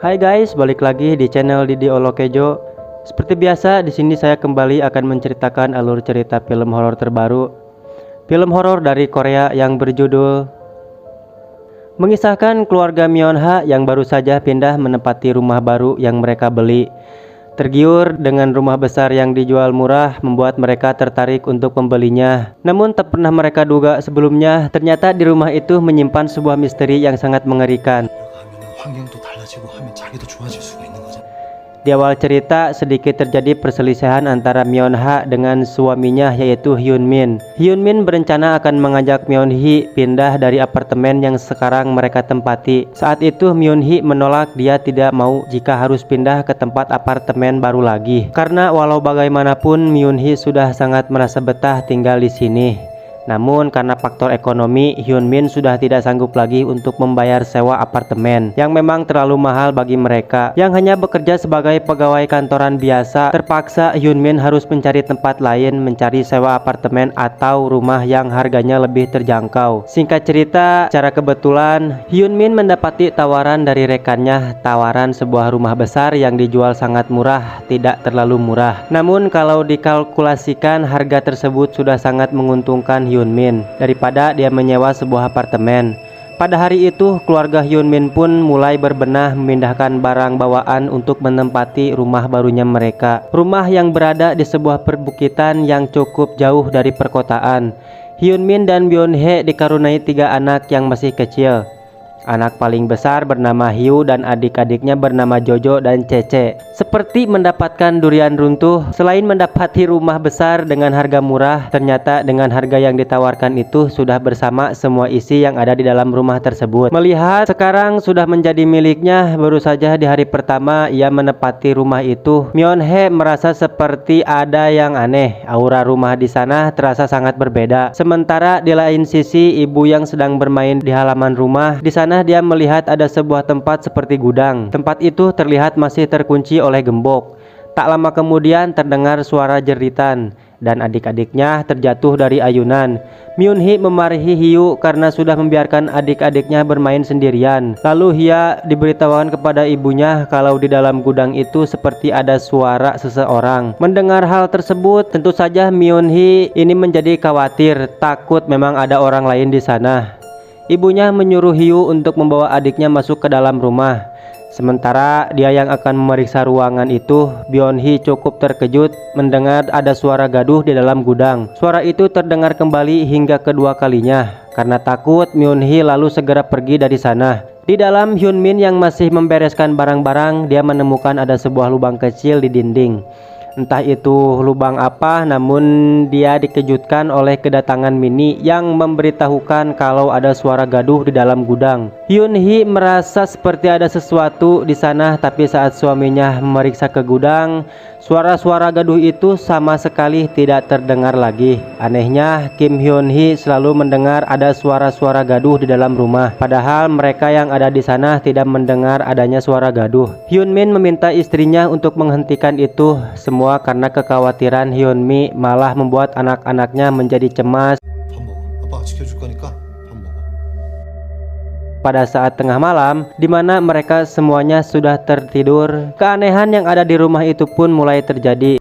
Hai guys, balik lagi di channel Didi Olokejo. Seperti biasa, di sini saya kembali akan menceritakan alur cerita film horor terbaru. Film horor dari Korea yang berjudul mengisahkan keluarga Myeonha yang baru saja pindah menempati rumah baru yang mereka beli. Tergiur dengan rumah besar yang dijual murah membuat mereka tertarik untuk membelinya. Namun tak pernah mereka duga sebelumnya, ternyata di rumah itu menyimpan sebuah misteri yang sangat mengerikan. Di awal cerita sedikit terjadi perselisihan antara Myeonha dengan suaminya yaitu Hyun Min. Hyun Min berencana akan mengajak Myeonhee pindah dari apartemen yang sekarang mereka tempati. Saat itu Myeonhee menolak, dia tidak mau jika harus pindah ke tempat apartemen baru lagi. Karena walau bagaimanapun Myeonhee sudah sangat merasa betah tinggal di sini. Namun karena faktor ekonomi, Hyun Min sudah tidak sanggup lagi untuk membayar sewa apartemen yang memang terlalu mahal bagi mereka yang hanya bekerja sebagai pegawai kantoran biasa. Terpaksa Hyun Min harus mencari tempat lain, mencari sewa apartemen atau rumah yang harganya lebih terjangkau. Singkat cerita, secara kebetulan Hyun Min mendapati tawaran dari rekannya, tawaran sebuah rumah besar yang dijual sangat murah, tidak terlalu murah. Namun kalau dikalkulasikan harga tersebut sudah sangat menguntungkan Hyun Min daripada dia menyewa sebuah apartemen. Pada hari itu keluarga Hyun Min pun mulai berbenah memindahkan barang bawaan untuk menempati rumah barunya mereka. Rumah yang berada di sebuah perbukitan yang cukup jauh dari perkotaan. Hyun Min dan Myeonhee dikaruniai 3 anak yang masih kecil. Anak paling besar bernama Hyu dan adik-adiknya bernama Jojo dan Cece. Seperti mendapatkan durian runtuh, selain mendapati rumah besar dengan harga murah, ternyata dengan harga yang ditawarkan itu sudah bersama semua isi yang ada di dalam rumah tersebut. Melihat sekarang sudah menjadi miliknya, baru saja di hari pertama ia menempati rumah itu, Myeonhee merasa seperti ada yang aneh. Aura rumah di sana terasa sangat berbeda. Sementara di lain sisi, ibu yang sedang bermain di halaman rumah, di sana dia melihat ada sebuah tempat seperti gudang. Tempat itu terlihat masih terkunci oleh gembok. Tak lama kemudian terdengar suara jeritan dan adik-adiknya terjatuh dari ayunan. Myeonhee memarahi Hyu karena sudah membiarkan adik-adiknya bermain sendirian. Lalu ia diberitahukan kepada ibunya kalau di dalam gudang itu seperti ada suara seseorang. Mendengar hal tersebut, tentu saja Myeonhee ini menjadi khawatir, takut memang ada orang lain di sana. Ibunya menyuruh Hyu untuk membawa adiknya masuk ke dalam rumah. Sementara dia yang akan memeriksa ruangan itu, Myeonhee cukup terkejut mendengar ada suara gaduh di dalam gudang. Suara itu terdengar kembali hingga kedua kalinya. Karena takut, Myeonhee lalu segera pergi dari sana. Di dalam, Hyun Min yang masih membereskan barang-barang, dia menemukan ada sebuah lubang kecil di dinding. Entah itu lubang apa, namun dia dikejutkan oleh kedatangan Minnie yang memberitahukan kalau ada suara gaduh di dalam gudang. Hyun-hee merasa seperti ada sesuatu di sana, tapi saat suaminya memeriksa ke gudang, suara-suara gaduh itu sama sekali tidak terdengar lagi. Anehnya, Kim Hyun-hee selalu mendengar ada suara-suara gaduh di dalam rumah, padahal mereka yang ada di sana tidak mendengar adanya suara gaduh. Hyun Min meminta istrinya untuk menghentikan itu semua karena kekhawatiran Hyun Mi malah membuat anak-anaknya menjadi cemas. Pada saat tengah malam, di mana mereka semuanya sudah tertidur, keanehan yang ada di rumah itu pun mulai terjadi.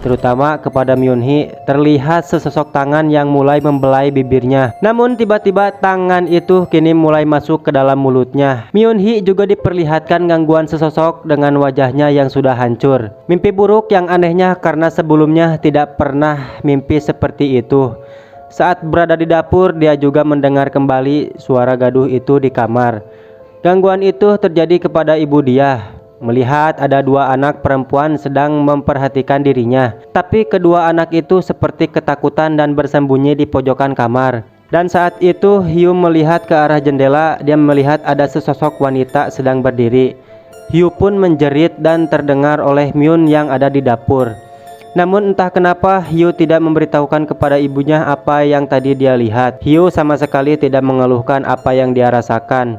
Terutama kepada Myeonhee, terlihat sesosok tangan yang mulai membelai bibirnya. Namun tiba-tiba tangan itu kini mulai masuk ke dalam mulutnya. Myeonhee juga diperlihatkan gangguan sesosok dengan wajahnya yang sudah hancur. Mimpi buruk yang anehnya karena sebelumnya tidak pernah mimpi seperti itu. Saat berada di dapur, dia juga mendengar kembali suara gaduh itu di kamar. Gangguan itu terjadi kepada ibu dia. Melihat ada 2 anak perempuan sedang memperhatikan dirinya, tapi kedua anak itu seperti ketakutan dan bersembunyi di pojokan kamar. Dan saat itu Hyu melihat ke arah jendela, dia melihat ada sesosok wanita sedang berdiri. Hyu pun menjerit dan terdengar oleh Myun yang ada di dapur. Namun entah kenapa Hyu tidak memberitahukan kepada ibunya apa yang tadi dia lihat. Hyu sama sekali tidak mengeluhkan apa yang dia rasakan.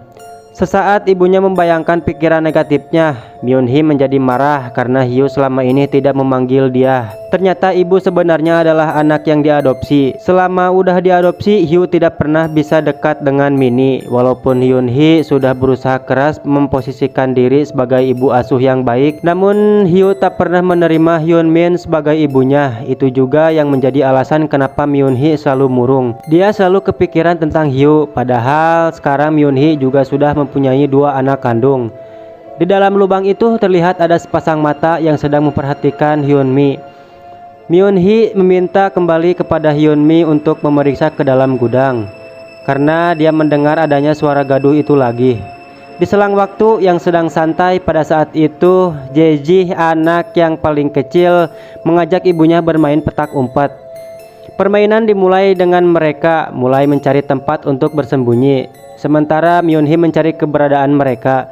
Sesaat ibunya membayangkan pikiran negatifnya. Myun-hee menjadi marah karena Hyo selama ini tidak memanggil dia. Ternyata ibu sebenarnya adalah anak yang diadopsi. Selama udah diadopsi, Hyo tidak pernah bisa dekat dengan Minnie. Walaupun Hyun-hee sudah berusaha keras memposisikan diri sebagai ibu asuh yang baik, namun Hyo tak pernah menerima Hyun-min sebagai ibunya. Itu juga yang menjadi alasan kenapa Myun-hee selalu murung. Dia selalu kepikiran tentang Hyo, padahal sekarang Myun-hee juga sudah mempunyai 2 anak kandung. Di dalam lubang itu terlihat ada sepasang mata yang sedang memperhatikan Hyun-mi. Myun-hee meminta kembali kepada Hyun-mi untuk memeriksa ke dalam gudang karena dia mendengar adanya suara gaduh itu lagi. Di selang waktu yang sedang santai pada saat itu, Jeji, anak yang paling kecil, mengajak ibunya bermain petak umpet. Permainan dimulai dengan mereka mulai mencari tempat untuk bersembunyi, sementara Myun-hee mencari keberadaan mereka.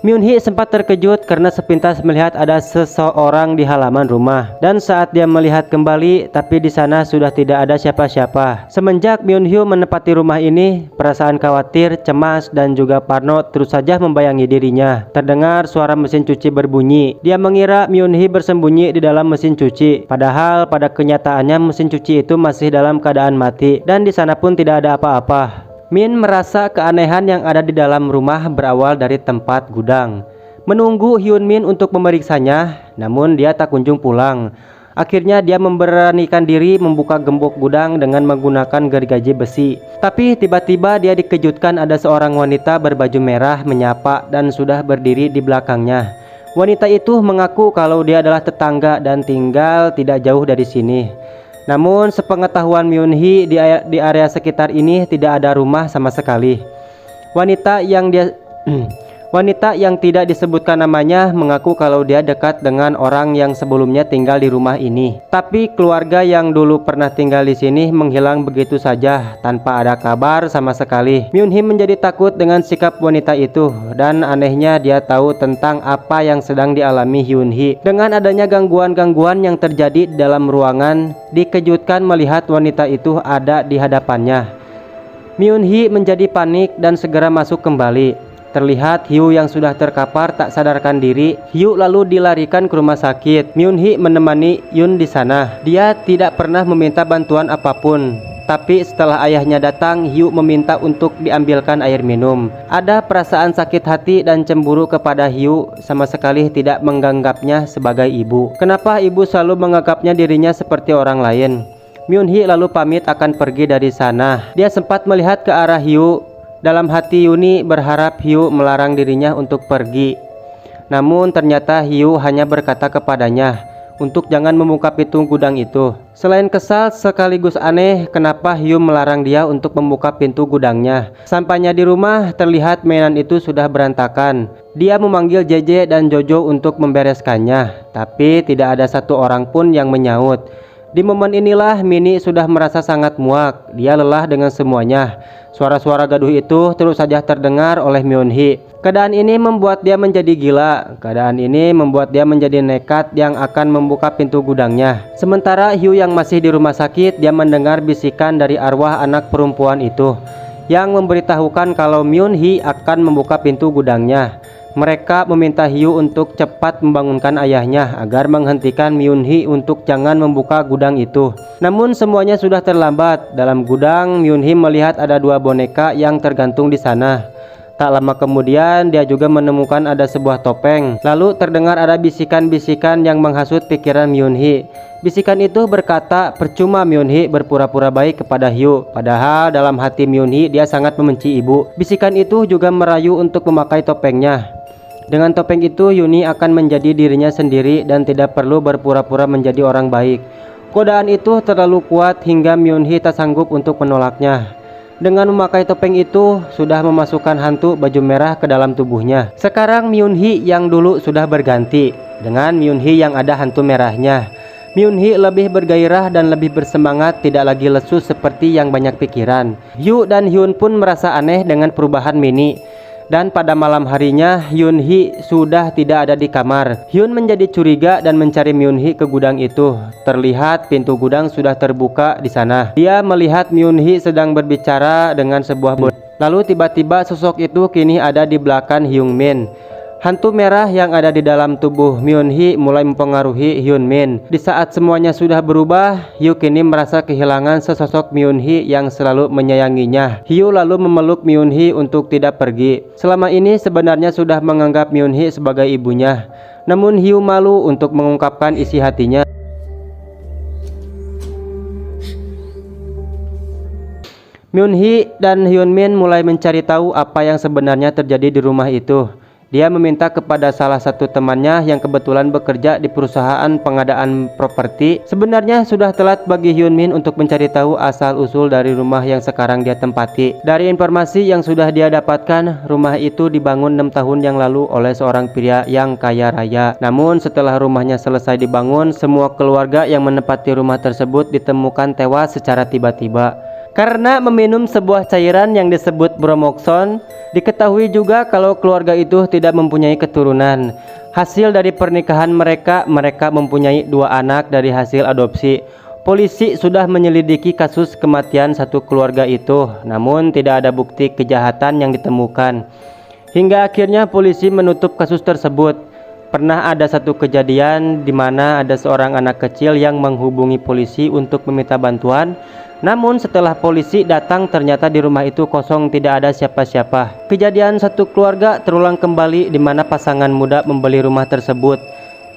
Myun-hee sempat terkejut karena sepintas melihat ada seseorang di halaman rumah, dan saat dia melihat kembali, tapi di sana sudah tidak ada siapa-siapa. Semenjak Myun-hee menempati rumah ini, perasaan khawatir, cemas, dan juga parno terus saja membayangi dirinya. Terdengar suara mesin cuci berbunyi. Dia mengira Myun-hee bersembunyi di dalam mesin cuci, padahal pada kenyataannya mesin cuci itu masih dalam keadaan mati, dan di sana pun tidak ada apa-apa. Min merasa keanehan yang ada di dalam rumah berawal dari tempat gudang. Menunggu Hyun-min untuk memeriksanya, namun dia tak kunjung pulang. Akhirnya dia memberanikan diri membuka gembok gudang dengan menggunakan gergaji besi. Tapi tiba-tiba dia dikejutkan ada seorang wanita berbaju merah menyapa dan sudah berdiri di belakangnya. Wanita itu mengaku kalau dia adalah tetangga dan tinggal tidak jauh dari sini. Namun sepengetahuan Myun-hee di area sekitar ini tidak ada rumah sama sekali. Wanita yang tidak disebutkan namanya mengaku kalau dia dekat dengan orang yang sebelumnya tinggal di rumah ini. Tapi keluarga yang dulu pernah tinggal di sini menghilang begitu saja tanpa ada kabar sama sekali. Myun-hee menjadi takut dengan sikap wanita itu, dan anehnya dia tahu tentang apa yang sedang dialami Hyun-hee. Dengan adanya gangguan-gangguan yang terjadi di dalam ruangan, dikejutkan melihat wanita itu ada di hadapannya. Myun-hee menjadi panik dan segera masuk kembali. Terlihat Hyo yang sudah terkapar tak sadarkan diri. Hyo lalu dilarikan ke rumah sakit. Myun-hee menemani Yun di sana. Dia tidak pernah meminta bantuan apapun. Tapi setelah ayahnya datang, Hyo meminta untuk diambilkan air minum. Ada perasaan sakit hati dan cemburu kepada Hyo, sama sekali tidak menganggapnya sebagai ibu. Kenapa ibu selalu menganggapnya dirinya seperti orang lain? Myun-hee lalu pamit akan pergi dari sana. Dia sempat melihat ke arah Hyo. Dalam hati Yuni berharap Hyo melarang dirinya untuk pergi. Namun ternyata Hyo hanya berkata kepadanya untuk jangan membuka pintu gudang itu. Selain kesal sekaligus aneh kenapa Hyo melarang dia untuk membuka pintu gudangnya. Sampainya di rumah terlihat mainan itu sudah berantakan. Dia memanggil JJ dan Jojo untuk membereskannya, tapi tidak ada satu orang pun yang menyaut. Di momen inilah Minnie sudah merasa sangat muak. Dia lelah dengan semuanya. Suara-suara gaduh itu terus saja terdengar oleh Myun-hee. Keadaan ini membuat dia menjadi gila. Keadaan ini membuat dia menjadi nekat yang akan membuka pintu gudangnya. Sementara Hyo yang masih di rumah sakit, dia mendengar bisikan dari arwah anak perempuan itu yang memberitahukan kalau Myun-hee akan membuka pintu gudangnya. Mereka meminta Hyo untuk cepat membangunkan ayahnya agar menghentikan Myun-hee untuk jangan membuka gudang itu. Namun semuanya sudah terlambat. Dalam gudang, Myun-hee melihat ada 2 boneka yang tergantung di sana. Tak lama kemudian dia juga menemukan ada sebuah topeng. Lalu terdengar ada bisikan-bisikan yang menghasut pikiran Myun-hee. Bisikan itu berkata percuma Myun-hee berpura-pura baik kepada Hyo, padahal dalam hati Myun-hee dia sangat membenci ibu. Bisikan itu juga merayu untuk memakai topengnya. Dengan topeng itu Yuni akan menjadi dirinya sendiri dan tidak perlu berpura-pura menjadi orang baik. Godaan itu terlalu kuat hingga Myun-hee tak sanggup untuk menolaknya. Dengan memakai topeng itu sudah memasukkan hantu baju merah ke dalam tubuhnya. Sekarang Myun-hee yang dulu sudah berganti dengan Myun-hee yang ada hantu merahnya. Myun-hee lebih bergairah dan lebih bersemangat, tidak lagi lesu seperti yang banyak pikiran. Hyo dan Hyun pun merasa aneh dengan perubahan Minnie. Dan pada malam harinya Hyun-hee sudah tidak ada di kamar. Hyun menjadi curiga dan mencari Myun-hee ke gudang itu. Terlihat pintu gudang sudah terbuka di sana. Dia melihat Myun-hee sedang berbicara dengan sebuah boneka. Lalu tiba-tiba sosok itu kini ada di belakang Hyun-min. Hantu merah yang ada di dalam tubuh Myun Hee mulai mempengaruhi Hyun Min. Di saat semuanya sudah berubah, Hyo kini merasa kehilangan sesosok Myun Hee yang selalu menyayanginya. Hyo lalu memeluk Myun Hee untuk tidak pergi. Selama ini sebenarnya sudah menganggap Myun Hee sebagai ibunya. Namun Hyo malu untuk mengungkapkan isi hatinya. Myun Hee dan Hyun Min mulai mencari tahu apa yang sebenarnya terjadi di rumah itu. Dia meminta kepada salah satu temannya yang kebetulan bekerja di perusahaan pengadaan properti. Sebenarnya sudah telat bagi Hyun Min untuk mencari tahu asal-usul dari rumah yang sekarang dia tempati. Dari informasi yang sudah dia dapatkan, rumah itu dibangun 6 tahun yang lalu oleh seorang pria yang kaya raya. Namun setelah rumahnya selesai dibangun, semua keluarga yang menempati rumah tersebut ditemukan tewas secara tiba-tiba karena meminum sebuah cairan yang disebut bromoxon. Diketahui juga kalau keluarga itu tidak mempunyai keturunan. Hasil dari pernikahan mereka mempunyai 2 anak dari hasil adopsi. Polisi sudah menyelidiki kasus kematian satu keluarga itu, namun tidak ada bukti kejahatan yang ditemukan. Hingga akhirnya polisi menutup kasus tersebut. Pernah ada satu kejadian di mana ada seorang anak kecil yang menghubungi polisi untuk meminta bantuan. Namun setelah polisi datang ternyata di rumah itu kosong, tidak ada siapa-siapa. Kejadian satu keluarga terulang kembali di mana pasangan muda membeli rumah tersebut.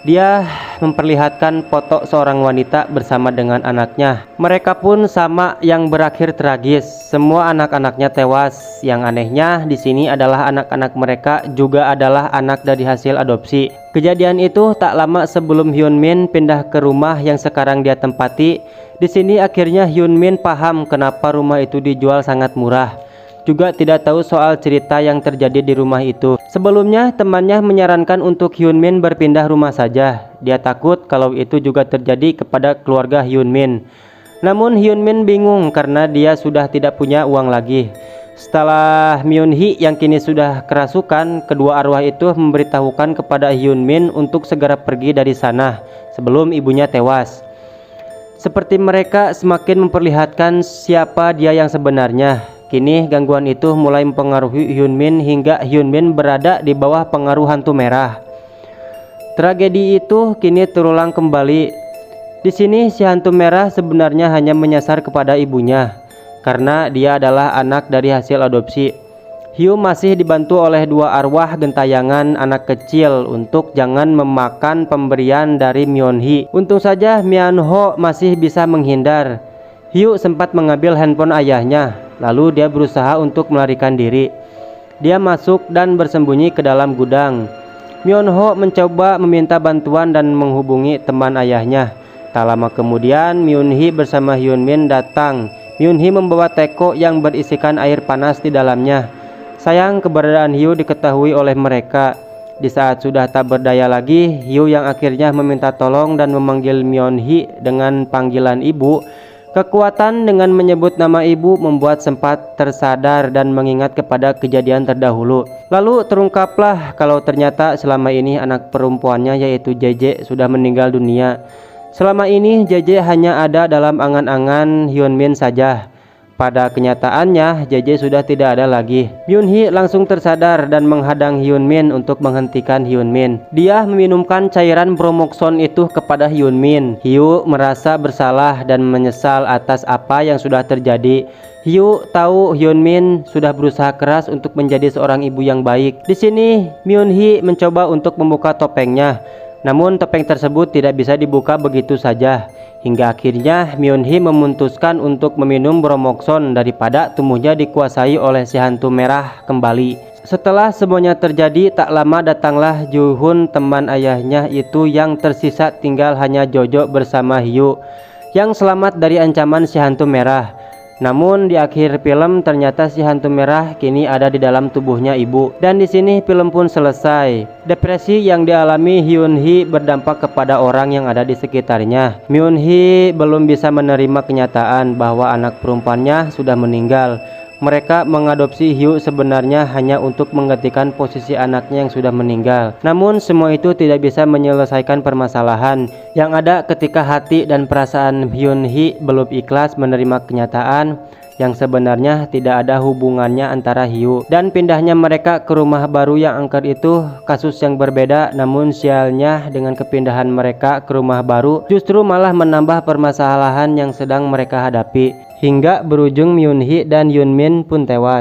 Dia memperlihatkan foto seorang wanita bersama dengan anaknya. Mereka pun sama yang berakhir tragis. Semua anak-anaknya tewas. Yang anehnya di sini adalah anak-anak mereka juga adalah anak dari hasil adopsi. Kejadian itu tak lama sebelum Hyun Min pindah ke rumah yang sekarang dia tempati. Di sini akhirnya Hyun Min paham kenapa rumah itu dijual sangat murah. Juga tidak tahu soal cerita yang terjadi di rumah itu. Sebelumnya temannya menyarankan untuk Hyun Min berpindah rumah saja. Dia takut kalau itu juga terjadi kepada keluarga Hyun Min. Namun Hyun Min bingung karena dia sudah tidak punya uang lagi. Setelah Myun Hee yang kini sudah kerasukan, kedua arwah itu memberitahukan kepada Hyun Min untuk segera pergi dari sana sebelum ibunya tewas. Seperti mereka semakin memperlihatkan siapa dia yang sebenarnya. Kini gangguan itu mulai mempengaruhi Hyun Min hingga Hyun Min berada di bawah pengaruh hantu merah. Tragedi itu kini terulang kembali. Di sini si hantu merah sebenarnya hanya menyasar kepada ibunya karena dia adalah anak dari hasil adopsi. Hyo masih dibantu oleh 2 arwah gentayangan anak kecil untuk jangan memakan pemberian dari Myun Hee. Untung saja Myeon Ho masih bisa menghindar. Hyo sempat mengambil handphone ayahnya, lalu dia berusaha untuk melarikan diri. Dia masuk dan bersembunyi ke dalam gudang. Myeon Ho mencoba meminta bantuan dan menghubungi teman ayahnya. Tak lama kemudian Myun Hee bersama Hyun Min datang. Myun Hee membawa teko yang berisikan air panas di dalamnya. Sayang keberadaan Hyo diketahui oleh mereka. Di saat sudah tak berdaya lagi, Hyo yang akhirnya meminta tolong dan memanggil Myun Hee dengan panggilan ibu. Kekuatan dengan menyebut nama ibu membuat sempat tersadar dan mengingat kepada kejadian terdahulu. Lalu terungkaplah kalau ternyata selama ini anak perempuannya yaitu JJ sudah meninggal dunia. Selama ini JJ hanya ada dalam angan-angan Hyun Min saja. Pada kenyataannya JJ sudah tidak ada lagi. Myun Hee langsung tersadar dan menghadang Hyun Min untuk menghentikan Hyun Min. Dia meminumkan cairan bromoxon itu kepada Hyun Min. Hyo merasa bersalah dan menyesal atas apa yang sudah terjadi. Hyo tahu Hyun Min sudah berusaha keras untuk menjadi seorang ibu yang baik. Di sini Myun Hee mencoba untuk membuka topengnya. Namun topeng tersebut tidak bisa dibuka begitu saja. Hingga akhirnya Myun Hee memutuskan untuk meminum bromoxon daripada tubuhnya dikuasai oleh si hantu merah kembali. Setelah semuanya terjadi, tak lama datanglah Juhun, teman ayahnya itu yang tersisa tinggal hanya Jojo bersama Hyo yang selamat dari ancaman si hantu merah. Namun di akhir film ternyata si hantu merah kini ada di dalam tubuhnya ibu. Dan di sini film pun selesai. Depresi yang dialami Hyun Hee berdampak kepada orang yang ada di sekitarnya. Myun Hee belum bisa menerima kenyataan bahwa anak perempuannya sudah meninggal. Mereka mengadopsi Hyo sebenarnya hanya untuk menggantikan posisi anaknya yang sudah meninggal. Namun semua itu tidak bisa menyelesaikan permasalahan. Yang ada ketika hati dan perasaan Hyun Hee belum ikhlas menerima kenyataan, yang sebenarnya tidak ada hubungannya antara hiu dan pindahnya mereka ke rumah baru yang angker itu kasus yang berbeda. Namun sialnya dengan kepindahan mereka ke rumah baru justru malah menambah permasalahan yang sedang mereka hadapi hingga berujung Myung Hee dan Yoon Min pun tewas.